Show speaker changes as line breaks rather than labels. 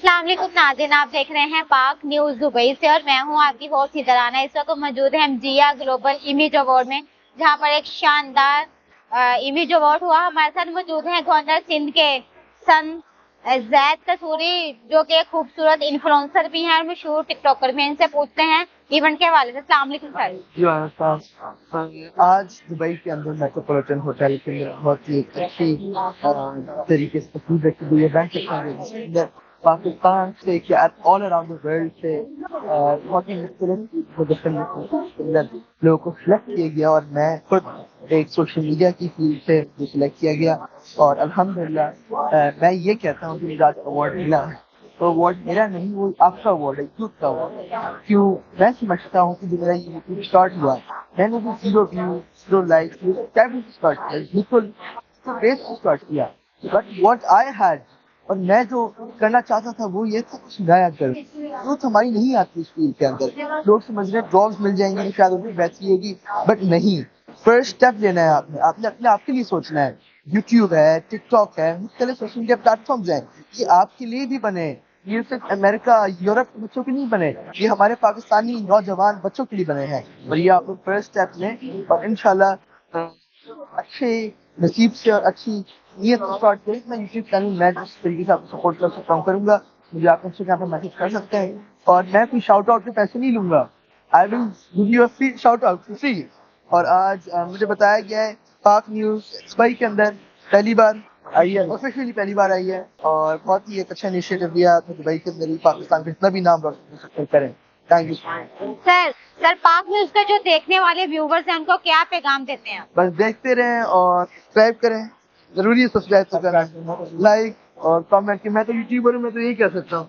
अस्सलाम वालेकुम नाज़रीन, आप देख रहे हैं पाक न्यूज दुबई से और मैं हूं आपकी होस्ट हिदराना। इस वक्त मौजूद है जिया ग्लोबल इमेज अवार्ड में, जहां पर एक शानदार इमेज अवार्ड हुआ। हमारे साथ मौजूद हैं गवर्नर सिंध के सन जैद कसूरी, जो कि एक खूबसूरत इन्फ्लुएंसर भी हैं और मशहूर टिकटॉकर भी हैं। इनसे पूछते हैं इवेंट के हवाले से। अस्सलाम वालेकुम सर।
आज दुबई के अंदर मेट्रोपॉलिटन होटल के अंदर बहुत ही अच्छी तरीके से तस्वीर रखी गई है। बैंक के अंदर पाकिस्तान से क्या ऑल अराउंड द वर्ल्ड से बहुत ही मुख्तलिफ अंदर लोगों को सिलेक्ट किया गया और मैं खुद एक सोशल मीडिया की फील्ड से सिलेक्ट किया गया और अल्हम्दुलिल्लाह मैं ये कहता हूँ कि मुझे आज अवार्ड मिला है तो अवार्ड मेरा नहीं, वो आपका अवार्ड है, यूथ का अवार्ड। क्यों मैं समझता हूँ कि जो मेरा ये यूट्यूब स्टार्ट हुआ मैंने भी 0 व्यूज 0 लाइक्स क्या स्टार्ट किया, बिल्कुल बेस स्टार्ट किया, बट व्हाट आई हैड और मैं जो करना चाहता था वो ये था कुछ नया कर। यूथ हमारी नहीं आती इस फील्ड के अंदर, लोग समझ रहे हैं जॉब्स मिल जाएंगी शायद उनकी बेहतरी होगी, बट नहीं। फर्स्ट स्टेप लेना है आपने, आपने अपने आपके लिए सोचना है। यूट्यूब है, टिकटॉक है, मुख्तलिफ सोशल मीडिया प्लेटफॉर्म्स हैं, ये आपके लिए भी बने, ये सिर्फ अमेरिका यूरोप के बच्चों के नहीं बने, ये हमारे पाकिस्तानी नौजवान बच्चों के लिए बने हैं। और ये आप लोग फर्स्ट स्टेप लें और इंशाल्लाह अच्छे नसीब से और अच्छी नीयत से स्टार्ट करें। मैं यूट्यूब चैनल मैं जिस तरीके से आपको सपोर्ट कर सकता हूँ करूँगा, मुझे आप इंस्टाग्राम पर मैसेज कर सकते हैं और मैं कोई शाउट आउट के पैसे नहीं लूंगा। I will give you a free shout out free. और आज मुझे बताया गया है पाक न्यूज दुबई के अंदर पहली बार आई है, ऑफिशियली पहली बार आई है और बहुत ही एक अच्छा इनिशिएटिव लिया तो दुबई के अंदर ही पाकिस्तान का जितना भी नाम रोशन हो सकता है करें। थैंक यू
सर पाक न्यूज का जो देखने वाले व्यूवर्स हैं उनको क्या पैगाम देते हैं?
बस देखते रहें और सब्सक्राइब करें, जरूरी है सब्सक्राइब तो करना, लाइक और कमेंट। कि मैं तो यूट्यूबर हूँ, मैं तो यही कह सकता हूँ।